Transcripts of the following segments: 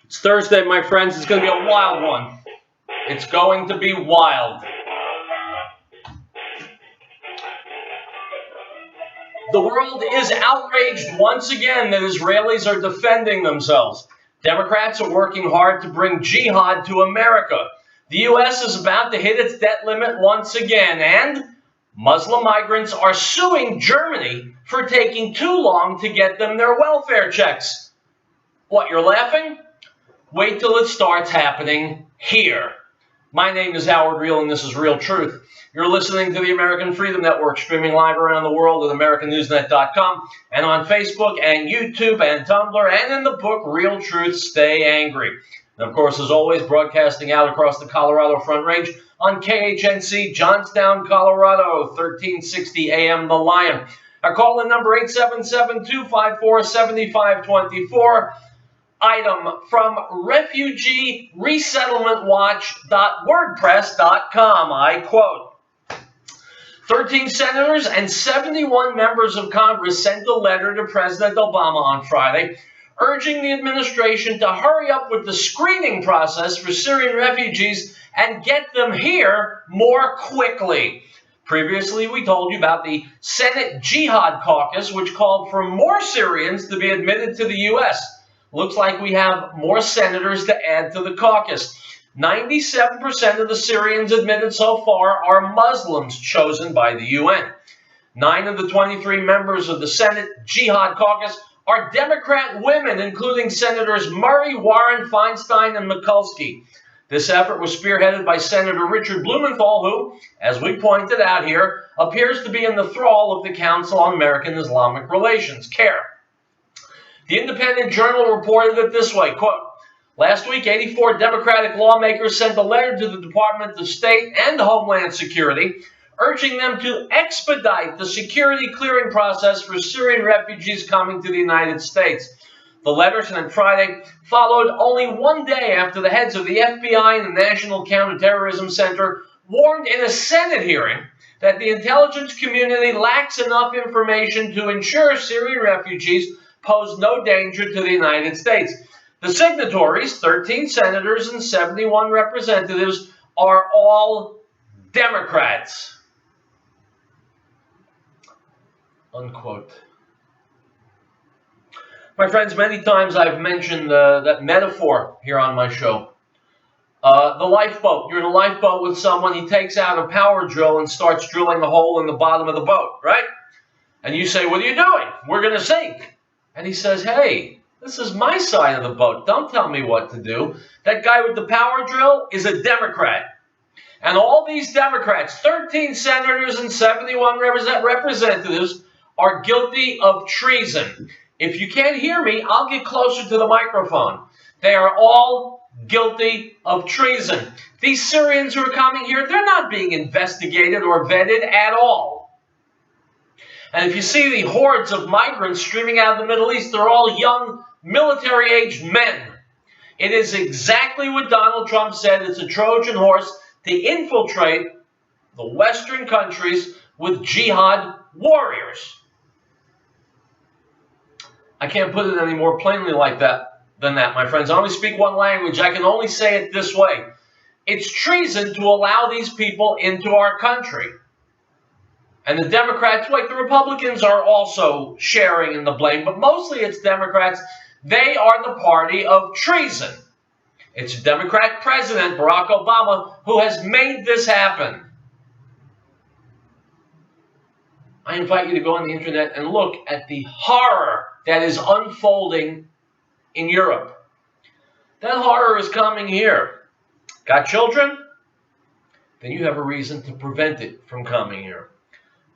It's Thursday, my friends. It's going to be a wild one. It's going to be wild. The world is outraged once again that Israelis are defending themselves. Democrats are working hard to bring Jihad to America. The U.S. is about to hit its debt limit once again, and Muslim migrants are suing Germany for taking too long to get them their welfare checks. What, you're laughing? Wait till it starts happening here. My name is Howard Riell, and this is Riell Truth. You're listening to the American Freedom Network, streaming live around the world at AmericanNewsNet.com, and on Facebook and YouTube and Tumblr, and in the book, Riell Truth, Stay Angry. And of course, as always, broadcasting out across the Colorado Front Range on KHNC, Johnstown, Colorado, 1360 AM The Lion. Our call-in number 877-254-7524. Item from refugeeresettlementwatch.wordpress.com. I quote, 13 senators and 71 members of Congress sent a letter to President Obama on Friday urging the administration to hurry up with the screening process for Syrian refugees and get them here more quickly. Previously, we told you about the Senate Jihad caucus, which called for more Syrians to be admitted to the U.S. Looks like we have more senators to add to the caucus. 97% of the Syrians admitted so far are Muslims chosen by the UN. 9 of the 23 members of the Senate Jihad caucus are Democrat women, including Senators Murray, Warren, Feinstein, and Mikulski. This effort was spearheaded by Senator Richard Blumenthal, who, as we pointed out here, appears to be in the thrall of the Council on American Islamic Relations, CAIR. The Independent Journal reported it this way, quote, last week, 84 Democratic lawmakers sent a letter to the Department of State and Homeland Security urging them to expedite the security clearing process for Syrian refugees coming to the United States. The letter sent Friday followed only one day after the heads of the FBI and the National Counterterrorism Center warned in a Senate hearing that the intelligence community lacks enough information to ensure Syrian refugees pose no danger to the United States. The signatories, 13 senators and 71 representatives, are all Democrats. Unquote. My friends, many times I've mentioned that metaphor here on my show. The lifeboat. You're in a lifeboat with someone. He takes out a power drill and starts drilling a hole in the bottom of the boat, right? And you say, what are you doing? We're going to sink. And he says, hey, this is my side of the boat. Don't tell me what to do. That guy with the power drill is a Democrat. And all these Democrats, 13 senators and 71 representatives, are guilty of treason. If you can't hear me, I'll get closer to the microphone. They are all guilty of treason. These Syrians who are coming here, they're not being investigated or vetted at all. And if you see the hordes of migrants streaming out of the Middle East, they're all young, military-aged men. It is exactly what Donald Trump said. It's a Trojan horse to infiltrate the Western countries with jihad warriors. I can't put it any more plainly than that, my friends. I only speak one language. I can only say it this way. It's treason to allow these people into our country. And the Democrats, like the Republicans, are also sharing in the blame, but mostly it's Democrats. They are the party of treason. It's Democrat President Barack Obama who has made this happen. I invite you to go on the internet and look at the horror that is unfolding in Europe. That horror is coming here. Got children? Then you have a reason to prevent it from coming here.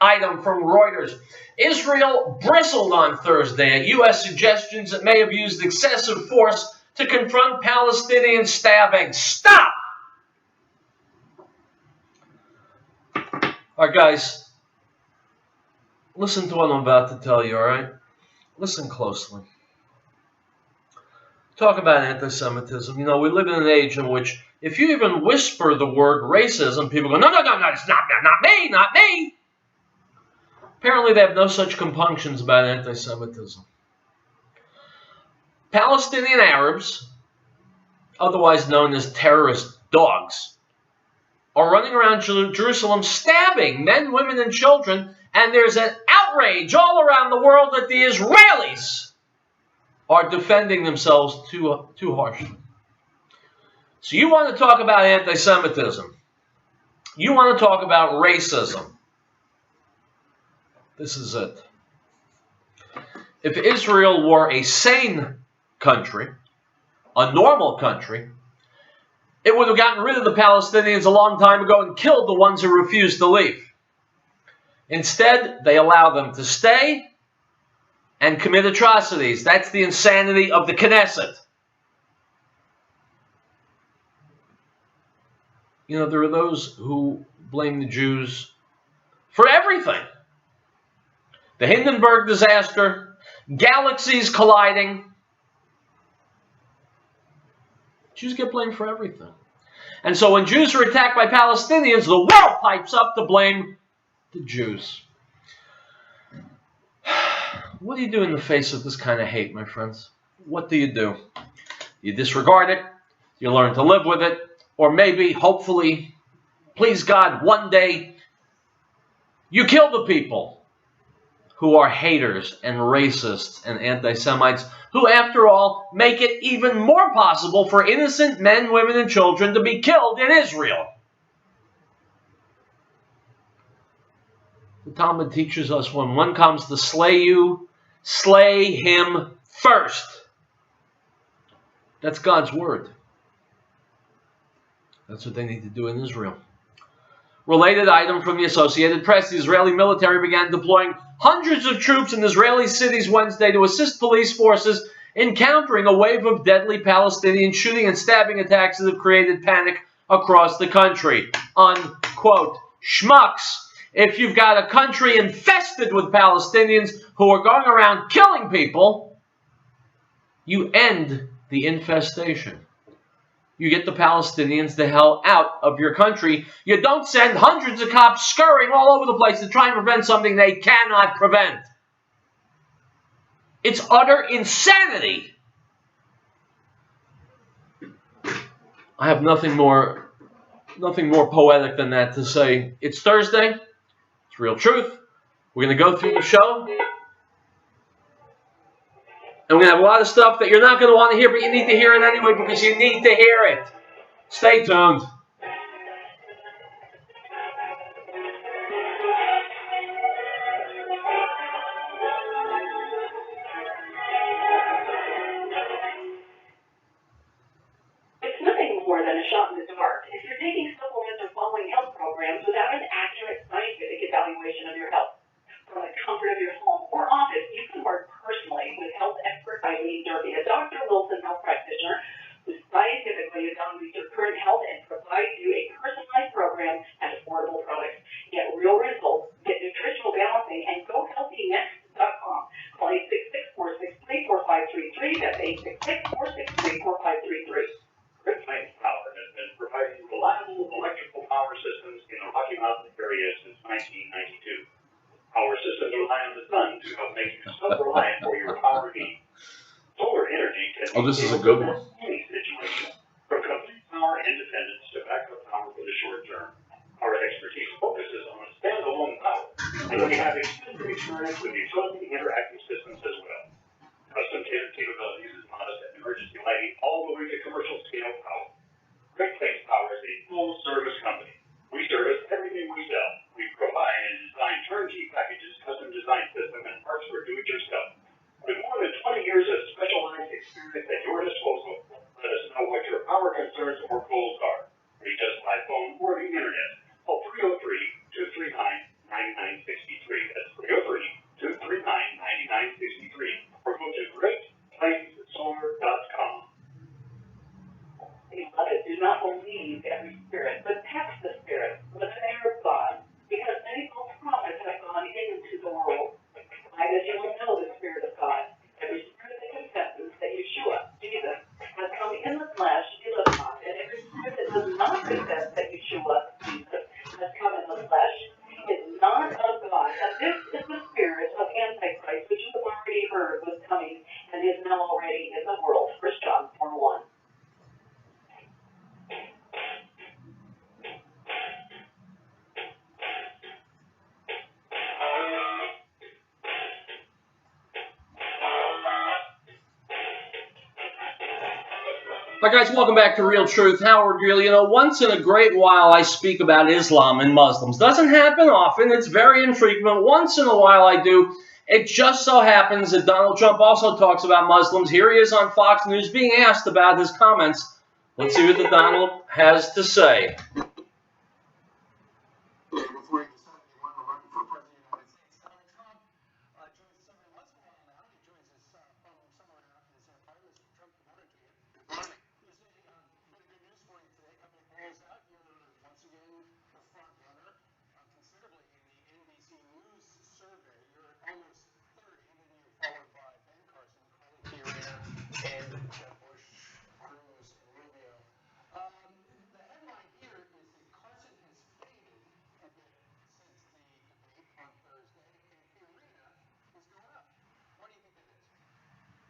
Item from Reuters. Israel bristled on Thursday at U.S. suggestions it may have used excessive force to confront Palestinian stabbing. Stop! All right, guys. Listen to what I'm about to tell you, all right? Listen closely. Talk about anti-Semitism. You know, we live in an age in which if you even whisper the word racism, people go, no, it's not me. Apparently, they have no such compunctions about anti-Semitism. Palestinian Arabs otherwise known as terrorist dogs, are running around Jerusalem stabbing men, women, and children, and there's an outrage all around the world that the Israelis are defending themselves too harshly. So you want to talk about anti-Semitism. You want to talk about racism. This is it. If Israel were a sane country, a normal country, it would have gotten rid of the Palestinians a long time ago and killed the ones who refused to leave. Instead, they allow them to stay and commit atrocities. That's the insanity of the Knesset. You know, there are those who blame the Jews for everything. The Hindenburg disaster, galaxies colliding. Jews get blamed for everything. And so when Jews are attacked by Palestinians, the world pipes up to blame the Jews. What do you do in the face of this kind of hate, my friends? What do? You disregard it, you learn to live with it, or maybe, hopefully, please God, one day, you kill the people who are haters and racists and anti-Semites, who, after all, make it even more possible for innocent men, women, and children to be killed in Israel. The Talmud teaches us when one comes to slay you, slay him first. That's God's word. That's what they need to do in Israel. Related item from the Associated Press. The Israeli military began deploying hundreds of troops in Israeli cities Wednesday to assist police forces in countering a wave of deadly Palestinian shooting and stabbing attacks that have created panic across the country. Unquote. Schmucks. If you've got a country infested with Palestinians who are going around killing people, you end the infestation. You get the Palestinians the hell out of your country. You don't send hundreds of cops scurrying all over the place to try and prevent something they cannot prevent. It's utter insanity. I have nothing more poetic than that to say. It's Thursday. It's Riell Truth. We're going to go through the show. And we're going to have a lot of stuff that you're not going to want to hear, but you need to hear it anyway because you need to hear it. Stay tuned. It's nothing more than a shot in the dark if you're taking supplements or following health programs without an accurate scientific evaluation of your health. From the comfort of your home or office, you can work personally with health expert Eileen Derby, a Dr. Wilson health practitioner who scientifically evaluates your current health and provides you a personalized program and affordable products. Get real results, get nutritional balancing, and GoHealthyNext.com. Call 866-463-4533. That's 866-463-4533. Grid Plains Power has been providing reliable electrical power systems in the Rocky Mountain area since 1992. Power systems rely on the sun to help make you self-reliant for your power needs. Solar energy can be This is a good one. any situation, from complete power independence to backup power for the short term. Our expertise focuses on standalone power, and we have extensive experience with utility interactive systems as well. Custom capabilities as modest and emergency lighting all the way to commercial scale power. Great Plains Power is a full service company. We service everything we sell. We provide and design turnkey packages, custom design system, and parts for do-it-yourself. With more than 20 years of specialized experience at your disposal, let us know what your power concerns or goals are. Reach us by phone or the internet. Call 303-239-9963. That's 303-239-9963. Or go to GreatPlainsSolar.com. Beloved, do not believe every spirit, but test the spirit with the fear of God, because many false prophets have gone into the world. I that you will know the Spirit of God. Every spirit that confesses that Yeshua, Jesus, has come in the flesh is of God, and every spirit that does not confess that Yeshua, Jesus, has come in the flesh is not of God. And this is the spirit of Antichrist, which you have already heard was coming and is now already in the world. 1 John 4:1. Hi guys, welcome back to Riell Truth. Howard Riell. You know, once in a great while I speak about Islam and Muslims. Doesn't happen often. It's very infrequent. Once in a while I do. It just so happens that Donald Trump also talks about Muslims. Here he is on Fox News being asked about his comments. Let's see what the Donald has to say. Before he decided he wanted to run for president of the United States, Donald Trump joins us every once in a while now. He joins us from somewhere out in his empire. Mr. Trump, good morning to you. Good morning. There's a bit of good news for you today. Coming polls out, you're once again the front runner considerably in the NBC News survey. You're at almost 30, then you're followed by Ben Carson, Carly Fiorina, and Jeb Bush, Cruz, and Rubio. The headline here is that Carson has faded a bit since the debate on Thursday, and Fiorina is going up. Why do you think that is?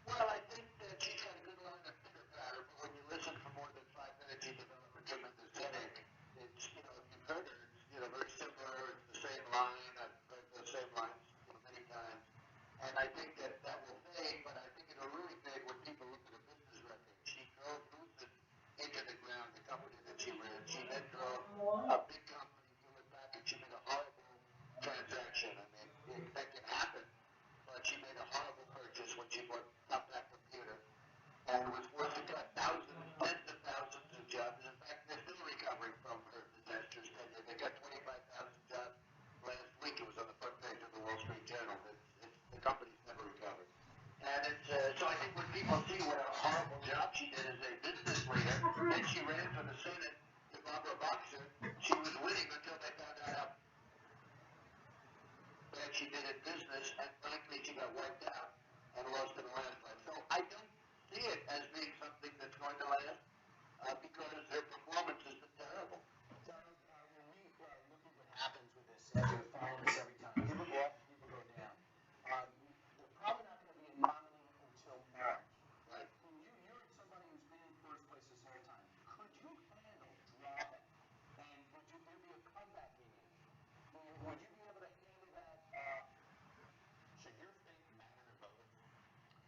Well, I think that she's got a good line of pitter patter, but when you listen for more than 5 minutes, you develop a tremendous headache. It's, if you've heard her, it's, very similar. It's the same line. I've heard the same lines, many times. And I think that will fade, but I think it'll really fade when people look at her business record. She drove Lucid into the ground, the company that she ran. She then drove a big company, Hewlett Packard. She made a horrible transaction. I mean, that can happen, but she made a horrible purchase when she bought Compaq Computer and was forced to cut thousands, tens of thousands of jobs. In fact, they're still recovering from her disastrous tenure. They got 25,000 jobs last week. It was on the front page of the Wall Street Journal. The company's never recovered. And so I think when people see what a horrible job she did as a business leader, and she ran for the Senate to Barbara Boxer, she was winning until they found out how bad she did in business, and frankly, she got wiped out and lost in the landslide. So I don't see it as being something that's going to last because her performance has been terrible. Donald, when we look at what happens with this, after following this every time, people go up, people go down. They're probably not going to be a nominee until March. Right. You're somebody who's been in first place this whole time. Could you handle dropping? And would there be a comeback in you? Would you be able to handle that? Should your fate matter to voters?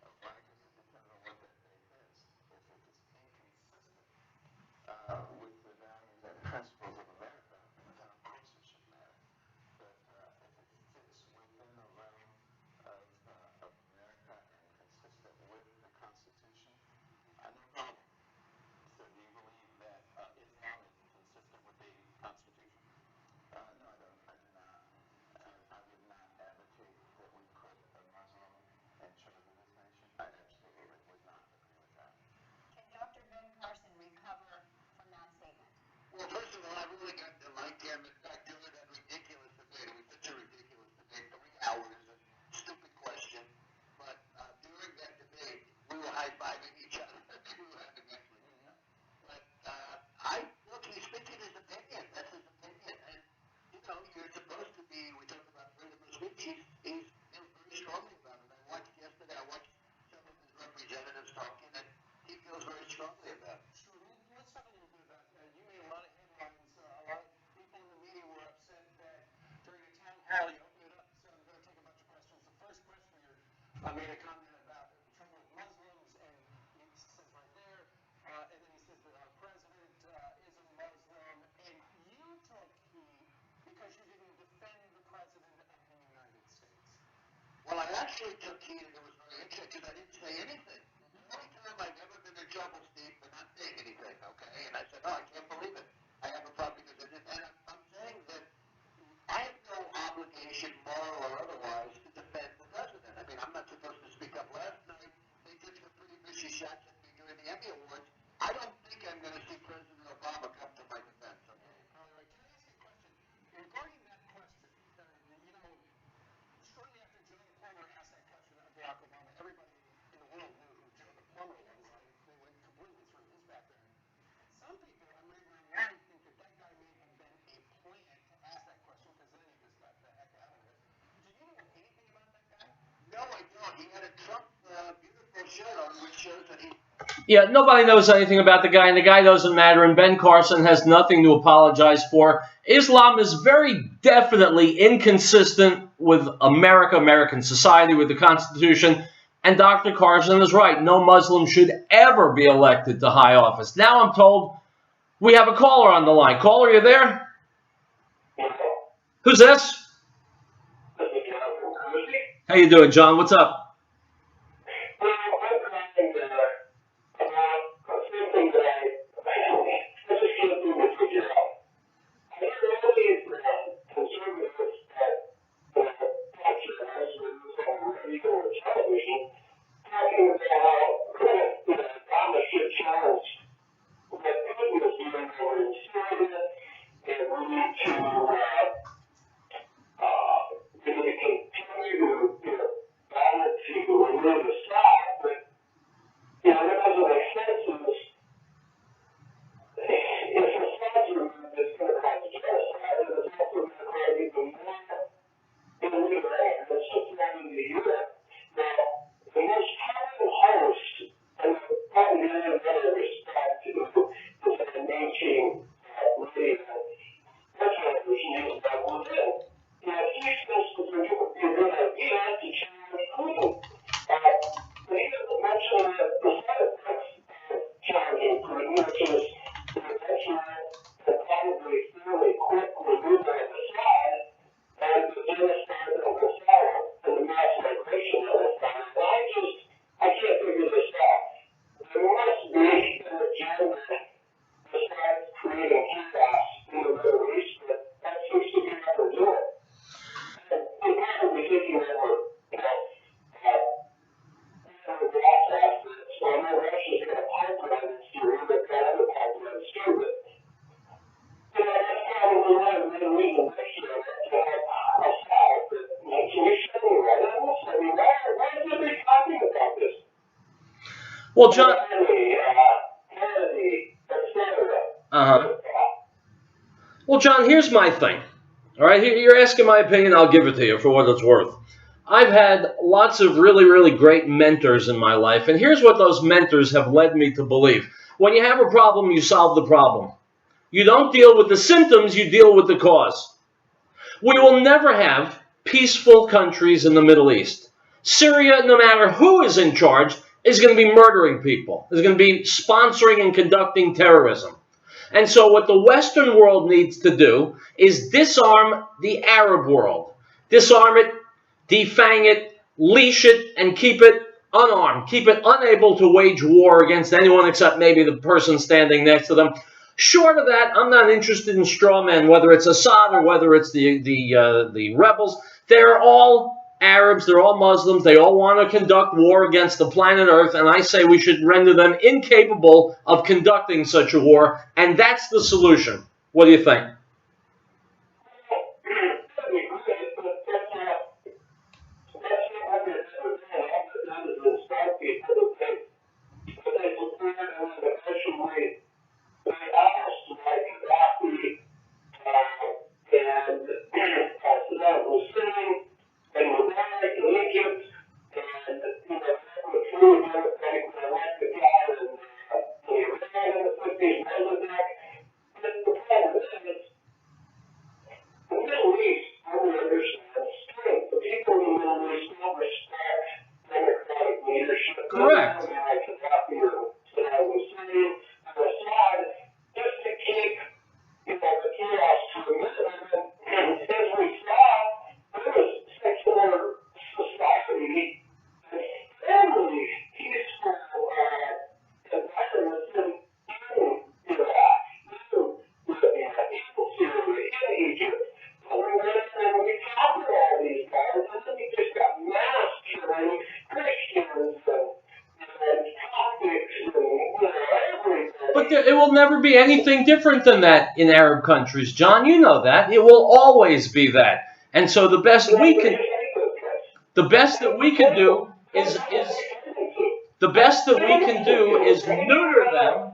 I guess it depends on what that fate is. If it's inconsistent with the values and principles of America, then of course it should matter. But if it fits within the realm of America and consistent with the Constitution, no problem. So do you believe that Islam is consistent with the Constitution? No, I don't. I do not. I would not advocate that we put a Muslim in charge of this nation. I absolutely would not agree with that. Can Dr. Ben Carson recover from that statement? Well, first of all, I really got to like him. In fact, during that ridiculous debate, it was such a ridiculous debate, 3 hours, a stupid question. But during that debate, we were high-fiving each other. We were having actually. But look, he's speaking his opinion. That's his opinion. And, you're supposed to be, we talked about freedom of speech. He feels very strongly about it. I watched some of his representatives talking, and he feels very strongly about it. Sure. Let's talk a little bit about that. You made a lot of headlines. A lot of people in the media were upset that during the town hall you opened it up. So I'm going to take a bunch of questions. The first question here made a comment about trouble with Muslims, and he says right there, and then he says that our president is a Muslim, and you took heed because you didn't defend the president of the United States. Well, I actually took heed, and it was very interesting because I didn't say anything. The only time I've ever been in trouble, Steve, for not saying anything, okay? And I said, I can't believe it. I have a problem because I didn't. And I'm saying that I have no obligation, moral or otherwise, to defend the president. I mean, I'm not supposed to speak up. Last night, they took some pretty vicious shots at me during the Emmy Awards. I don't think I'm going to see President Obama come to my defense. Okay? All right. Can I ask you a question? Regarding that question, shortly after Joe the Plumber asked that question of Barack Obama, everybody in the world knew who Joe the Plumber was. They went completely through his background. Some people, I'm reading online, think that guy may have been a plant to ask that question because then he just got the heck out of it. Do you know anything about that guy? No, I don't. He had a Trump beautiful shirt on, which shows that he... Yeah, nobody knows anything about the guy, and the guy doesn't matter, and Ben Carson has nothing to apologize for. Islam is very definitely inconsistent with American society, with the Constitution. And Dr. Carson is right. No Muslim should ever be elected to high office. Now I'm told we have a caller on the line. Caller, you there? Who's this? How you doing, John? What's up? Well, John. Well, John, here's my thing. All right, you're asking my opinion. I'll give it to you for what it's worth. I've had lots of really, really great mentors in my life, and here's what those mentors have led me to believe. When you have a problem, you solve the problem. You don't deal with the symptoms, you deal with the cause. We will never have peaceful countries in the Middle East. Syria, no matter who is in charge, is going to be murdering people, is going to be sponsoring and conducting terrorism. And so what the Western world needs to do is disarm the Arab world. Disarm it, defang it, leash it, and keep it unarmed. Keep it unable to wage war against anyone except maybe the person standing next to them. Short of that, I'm not interested in straw men, whether it's Assad or whether it's the rebels. They're all Arabs, they're all Muslims, they all want to conduct war against the planet Earth, and I say we should render them incapable of conducting such a war, and that's the solution. What do you think? Correct. But it will never be anything different than that in Arab countries, John. You know that. It will always be that. And so the best that we can do is neuter them.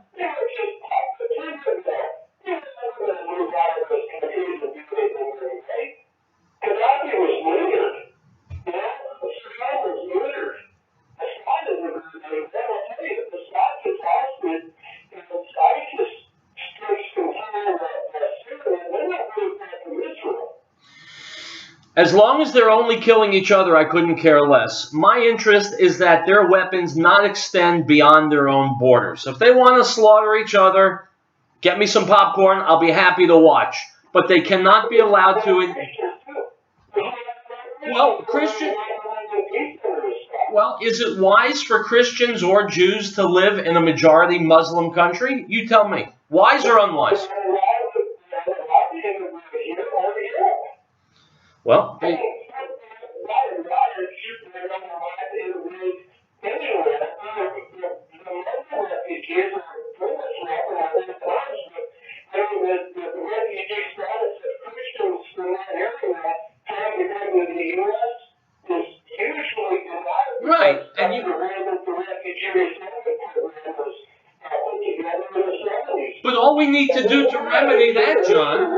As long as they're only killing each other, I couldn't care less. My interest is that their weapons not extend beyond their own borders. If they want to slaughter each other, get me some popcorn, I'll be happy to watch. But they cannot be allowed to... Well, is it wise for Christians or Jews to live in a majority Muslim country? You tell me. Wise or unwise? Well, right, and you... But all we need to do to remedy that, John,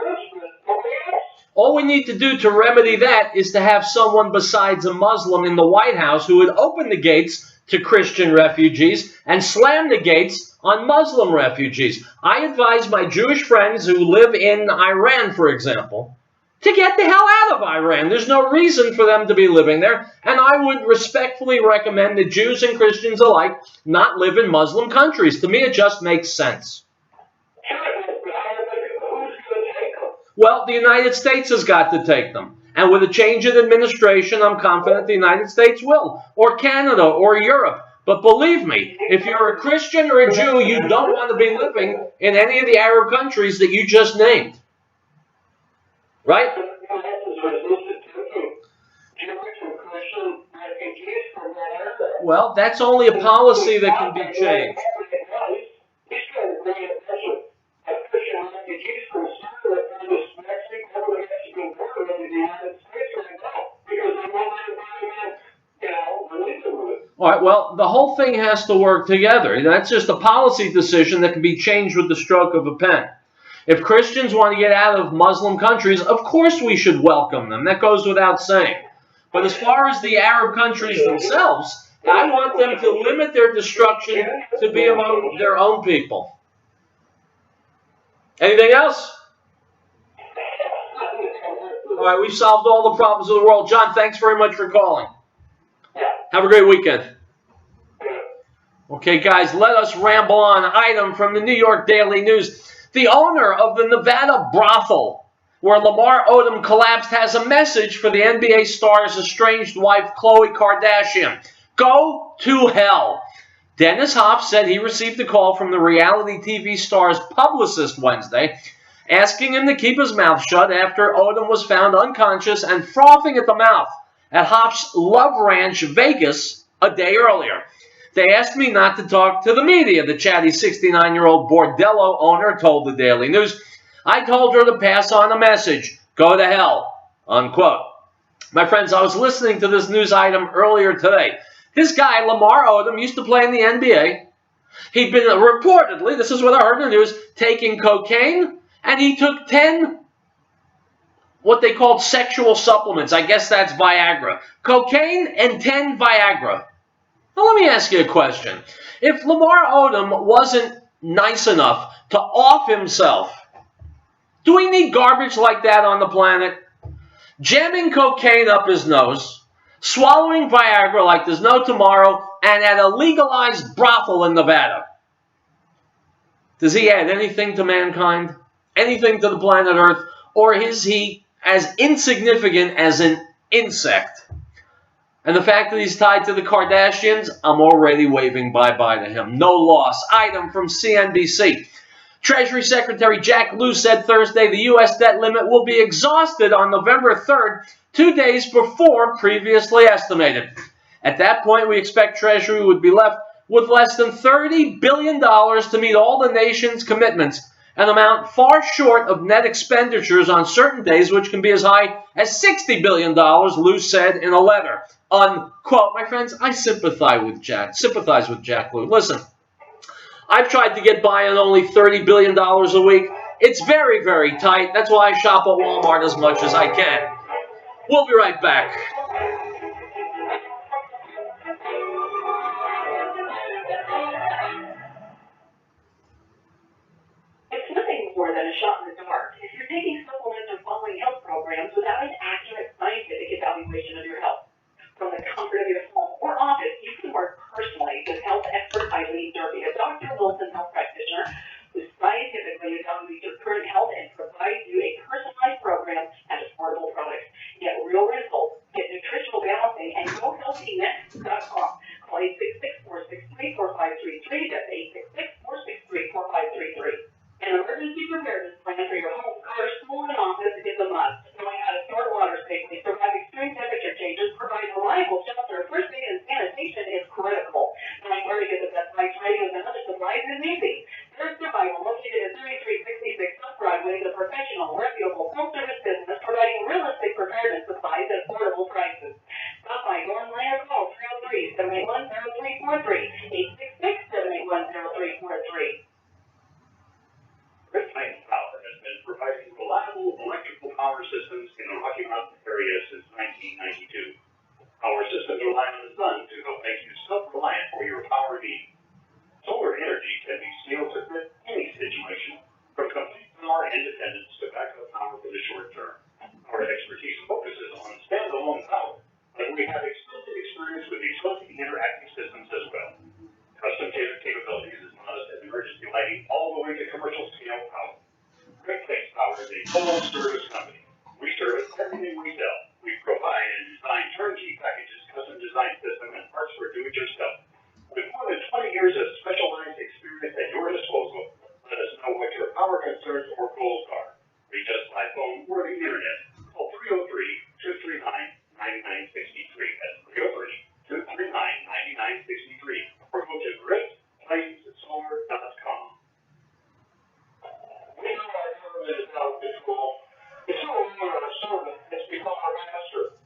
all we need to do to remedy that is to have someone besides a Muslim in the White House who would open the gates to Christian refugees and slam the gates on Muslim refugees. I advise my Jewish friends who live in Iran, for example, to get the hell out of Iran. There's no reason for them to be living there, and I would respectfully recommend that Jews and Christians alike not live in Muslim countries. To me, it just makes sense. Well, the United States has got to take them. And with a change in administration, I'm confident the United States will. Or Canada, or Europe. But believe me, if you're a Christian or a Jew, you don't want to be living in any of the Arab countries that you just named. Right? Well, that's only a policy that can be changed. All right, well, the whole thing has to work together. That's just a policy decision that can be changed with the stroke of a pen. If Christians want to get out of Muslim countries, of course we should welcome them. That goes without saying. But as far as the Arab countries themselves, I want them to limit their destruction to be among their own people. Anything else? All right, we've solved all the problems of the world. John, thanks very much for calling. Have a great weekend. Okay, guys, let us ramble on. Item from the New York Daily News. The owner of the Nevada brothel where Lamar Odom collapsed has a message for the NBA star's estranged wife, Khloe Kardashian. Go to hell. Dennis Hoff said he received a call from the reality TV star's publicist Wednesday, asking him to keep his mouth shut after Odom was found unconscious and frothing at the mouth at Hoff's Love Ranch, Vegas, a day earlier. They asked me not to talk to the media, the chatty 69-year-old bordello owner told the Daily News. I told her to pass on a message. Go to hell, unquote. My friends, I was listening to this news item earlier today. This guy, Lamar Odom, used to play in the NBA. He'd been reportedly, this is what I heard in the news, taking cocaine, and he took 10 what they called sexual supplements. I guess that's Viagra. Cocaine and 10 Viagra. Now let me ask you a question. If Lamar Odom wasn't nice enough to off himself, do we need garbage like that on the planet? Jamming cocaine up his nose, swallowing Viagra like there's no tomorrow, and at a legalized brothel in Nevada. Does he add anything to mankind? Anything to the planet Earth? Or is he as insignificant as an insect? And the fact that he's tied to the Kardashians, I'm already waving bye-bye to him. No loss. Item from CNBC. Treasury Secretary Jack Lew said Thursday the U.S. debt limit will be exhausted on November 3rd, 2 days before previously estimated. At that point, we expect Treasury would be left with less than $30 billion to meet all the nation's commitments, an amount far short of net expenditures on certain days, which can be as high as $60 billion, Lew said in a letter. Unquote. My friends, I sympathize with Jack Lew. Listen, I've tried to get by on only $30 billion a week. It's very, very tight. That's why I shop at Walmart as much as I can. We'll be right back. It's nothing more than a shot in the dark if you're taking supplements or following health programs without an accurate scientific 4533. That's 866-463-4533. An emergency preparedness plan for your home, car, school, and office is a must. Knowing how to store water safely, survive extreme temperature changes, provide reliable shelter, first aid, and sanitation is critical. Knowing where to get the best lights, radios, and other supplies is easy. First Survival, located at 3366 South Broadway, is a professional, reputable, full-service business providing realistic preparedness supplies at affordable prices. Stop by North Lane or call 303-781-0343, 866-781-0343. Riell Power has been providing reliable electrical power systems in the Rocky Mountain area since 1992. Our systems rely on the sun to help make you self-reliant for your power needs. Solar energy can be scaled to fit any situation, from complete power independence to backup power for the short term. Our expertise focuses on standalone power, but we have extensive experience with utility interactive systems as well. Custom capabilities as modest as emergency lighting all the way to commercial scale power. Riell Power is a full service company. We service everything we sell. We provide and design turnkey packages, custom design system, and parts for do-it-yourself. With more than 20 years of specialized experience at your disposal, let us know what your power concerns or goals are. Reach us by phone or the internet. Call 303-239-9963. That's 303-239-9963. Or go to greatplacesolar.com. We know our government is out of control. It's no longer our servant, it's become our master.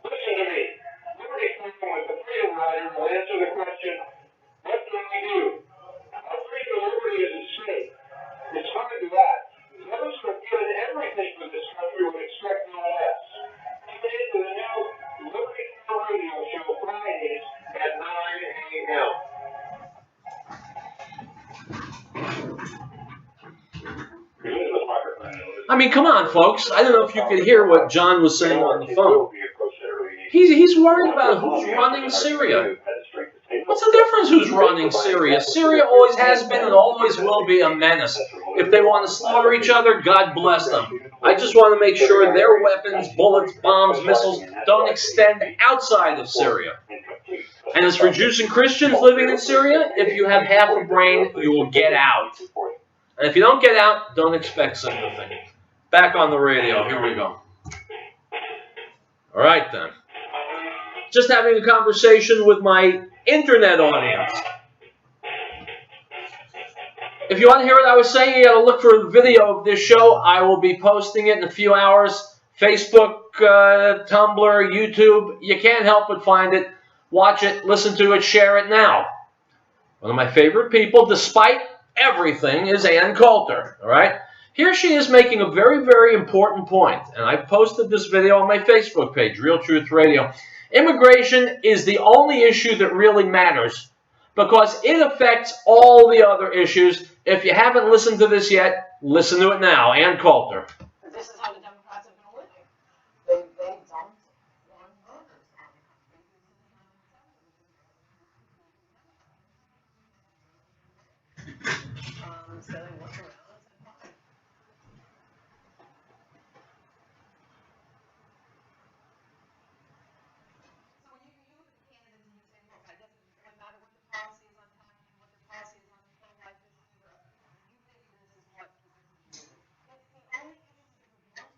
Listen to me. Liberty Freedom with the Freedom Rider will answer the question, what can we do? Our freedom and liberty is at stake. It's time to act. Those who have given everything for this country would expect no less. Tune in to the new Liberty Freedom Radio Show Fridays at 9 a.m. I mean, come on, folks. I don't know if you could hear what John was saying on the phone. He's worried about who's running Syria. What's the difference who's running Syria? Syria always has been and always will be a menace. If they want to slaughter each other, God bless them. I just want to make sure their weapons, bullets, bombs, missiles don't extend outside of Syria. And as for Jews and Christians living in Syria, if you have half a brain, you will get out. And if you don't get out, don't expect sympathy. Back on the radio. Here we go. All right, then. Just having a conversation with my internet audience. If you want to hear what I was saying, you got to look for a video of this show. I will be posting it in a few hours. Facebook, Tumblr, YouTube. You can't help but find it. Watch it, listen to it, share it now. One of my favorite people, despite everything, is Ann Coulter. All right? Here she is making a very, very important point, and I've posted this video on my Facebook page, Riell Truth Radio. Immigration is the only issue that really matters because it affects all the other issues. If you haven't listened to this yet, listen to it now. Ann Coulter. This is how the Democrats have been living. They dumped foreign voters on the country. So they look around and said, fine. So when you look at the candidates and you say, look, it doesn't matter what the policy is on tax and what the policy is on pro-life issues, you think this is what it's the only issue that we want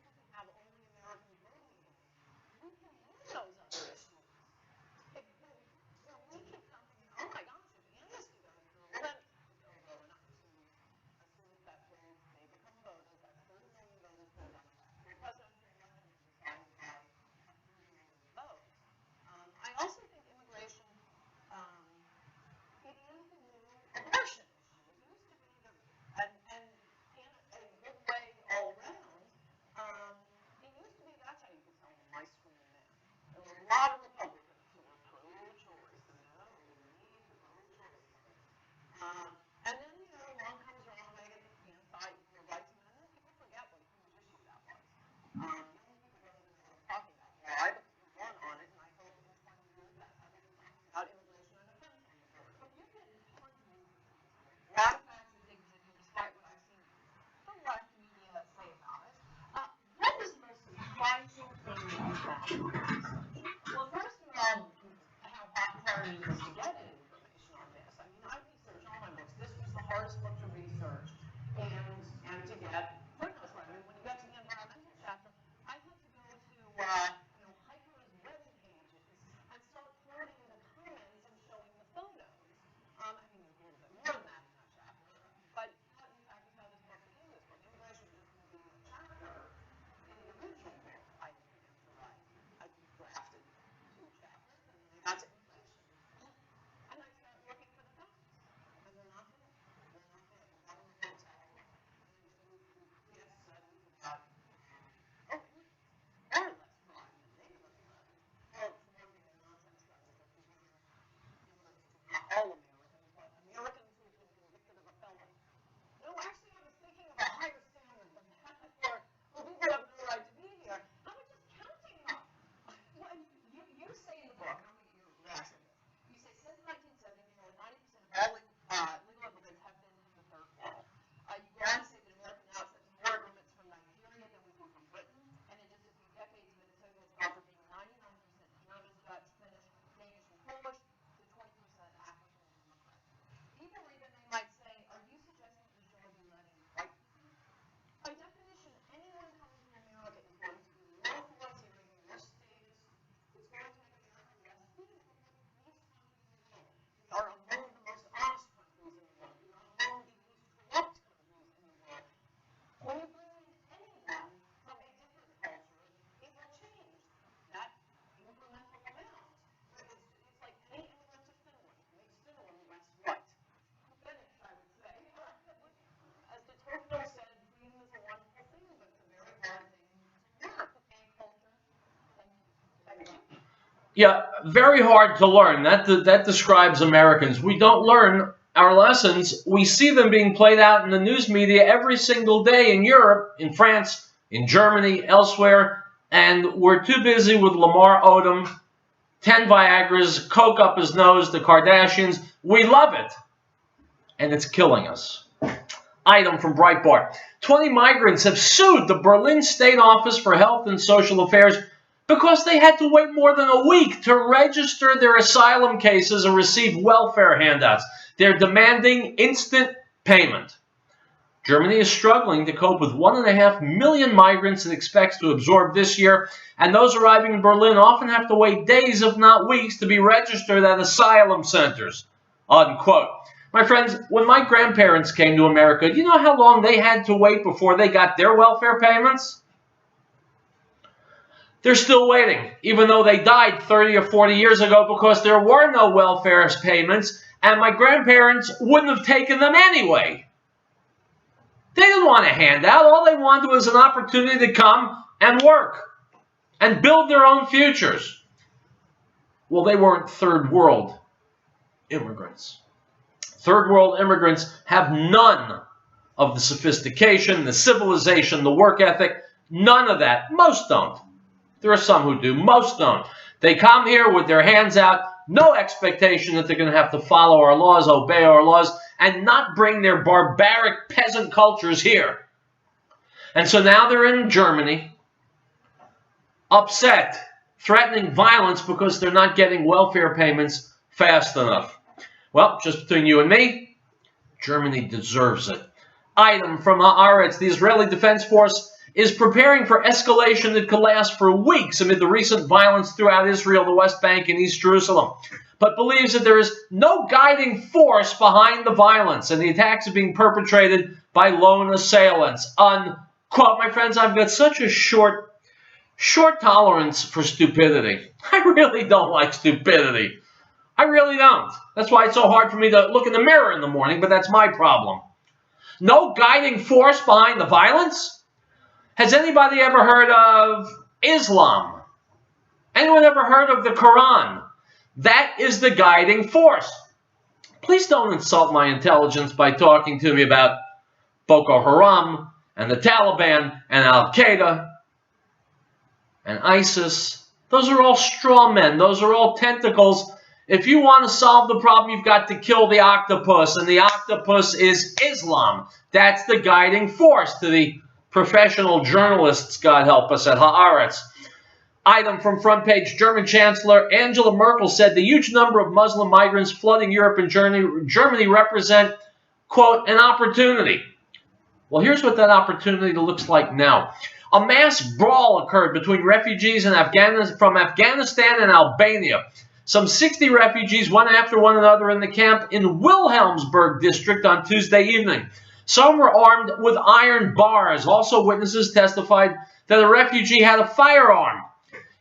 Yeah, very hard to learn. That describes Americans. We don't learn our lessons. We see them being played out in the news media every single day in Europe, in France, in Germany, elsewhere, and we're too busy with Lamar Odom, 10 Viagras, coke up his nose, the Kardashians. We love it, and it's killing us. Item from Breitbart. 20 migrants have sued the Berlin State Office for Health and Social Affairs because they had to wait more than a week to register their asylum cases and receive welfare handouts. They're demanding instant payment. Germany is struggling to cope with 1.5 million migrants it expects to absorb this year, and those arriving in Berlin often have to wait days, if not weeks, to be registered at asylum centers. Unquote. My friends, when my grandparents came to America, do you know how long they had to wait before they got their welfare payments? They're still waiting, even though they died 30 or 40 years ago because there were no welfare payments, and my grandparents wouldn't have taken them anyway. They didn't want a handout. All they wanted was an opportunity to come and work and build their own futures. Well, they weren't third world immigrants. Third world immigrants have none of the sophistication, the civilization, the work ethic, none of that. Most don't. There are some who do. Most don't. They come here with their hands out, no expectation that they're going to have to follow our laws, obey our laws, and not bring their barbaric peasant cultures here. And so now they're in Germany, upset, threatening violence because they're not getting welfare payments fast enough. Well, just between you and me, Germany deserves it. Item from Haaretz. The Israeli Defense Force is preparing for escalation that could last for weeks amid the recent violence throughout Israel, the West Bank, and East Jerusalem, but believes that there is no guiding force behind the violence, and the attacks are being perpetrated by lone assailants. Unquote. My friends, I've got such a short tolerance for stupidity. I really don't like stupidity. I really don't. That's why it's so hard for me to look in the mirror in the morning, but that's my problem. No guiding force behind the violence? Has anybody ever heard of Islam? Anyone ever heard of the Quran? That is the guiding force. Please don't insult my intelligence by talking to me about Boko Haram and the Taliban and Al-Qaeda and ISIS. Those are all straw men. Those are all tentacles. If you want to solve the problem, you've got to kill the octopus, and the octopus is Islam. That's the guiding force to the professional journalists, God help us, at Haaretz. Item from front page. German Chancellor Angela Merkel said the huge number of Muslim migrants flooding Europe and Germany represent, quote, an opportunity. Well, here's what that opportunity looks like now. A mass brawl occurred between refugees from Afghanistan and Albania. Some 60 refugees went after one another in the camp in Wilhelmsburg district on Tuesday evening. Some were armed with iron bars. Also, witnesses testified that a refugee had a firearm.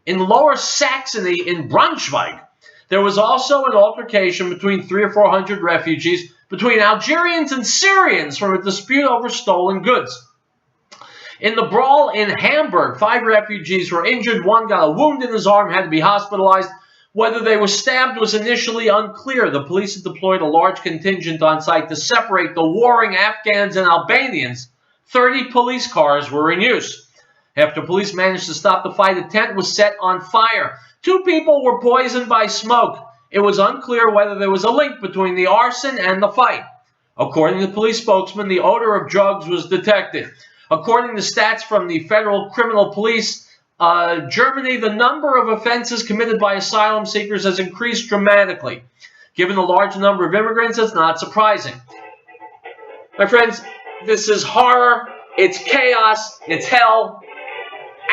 In Lower Saxony in Braunschweig, there was also an altercation between 300 or 400 refugees between Algerians and Syrians from a dispute over stolen goods. In the brawl in Hamburg, 5 refugees were injured. One got a wound in his arm, had to be hospitalized. Whether they were stabbed was initially unclear. The police had deployed a large contingent on site to separate the warring Afghans and Albanians. 30 police cars were in use. After police managed to stop the fight, a tent was set on fire. 2 people were poisoned by smoke. It was unclear whether there was a link between the arson and the fight. According to the police spokesman, the odor of drugs was detected. According to stats from the Federal Criminal Police, Germany, the number of offenses committed by asylum seekers has increased dramatically. Given the large number of immigrants, it's not surprising. My friends, this is horror, it's chaos, it's hell,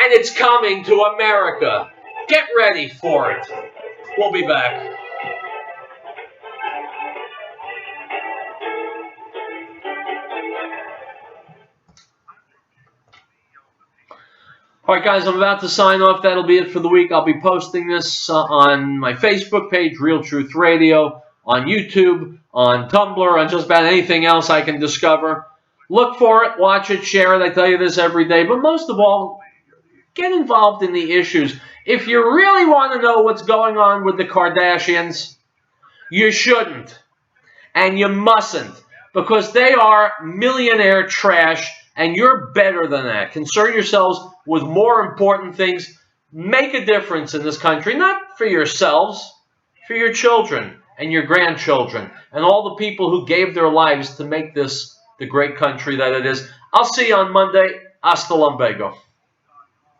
and it's coming to America. Get ready for it. We'll be back. All right, guys, I'm about to sign off. That'll be it for the week. I'll be posting this on my Facebook page, Riell Truth Radio, on YouTube, on Tumblr, on just about anything else I can discover. Look for it, watch it, share it. I tell you this every day. But most of all, get involved in the issues. If you really want to know what's going on with the Kardashians, you shouldn't. And you mustn't. Because they are millionaire trash, and you're better than that. Concern yourselves with more important things. Make a difference in this country, not for yourselves, for your children and your grandchildren, and all the people who gave their lives to make this the great country that it is. I'll see you on Monday. Hasta luego.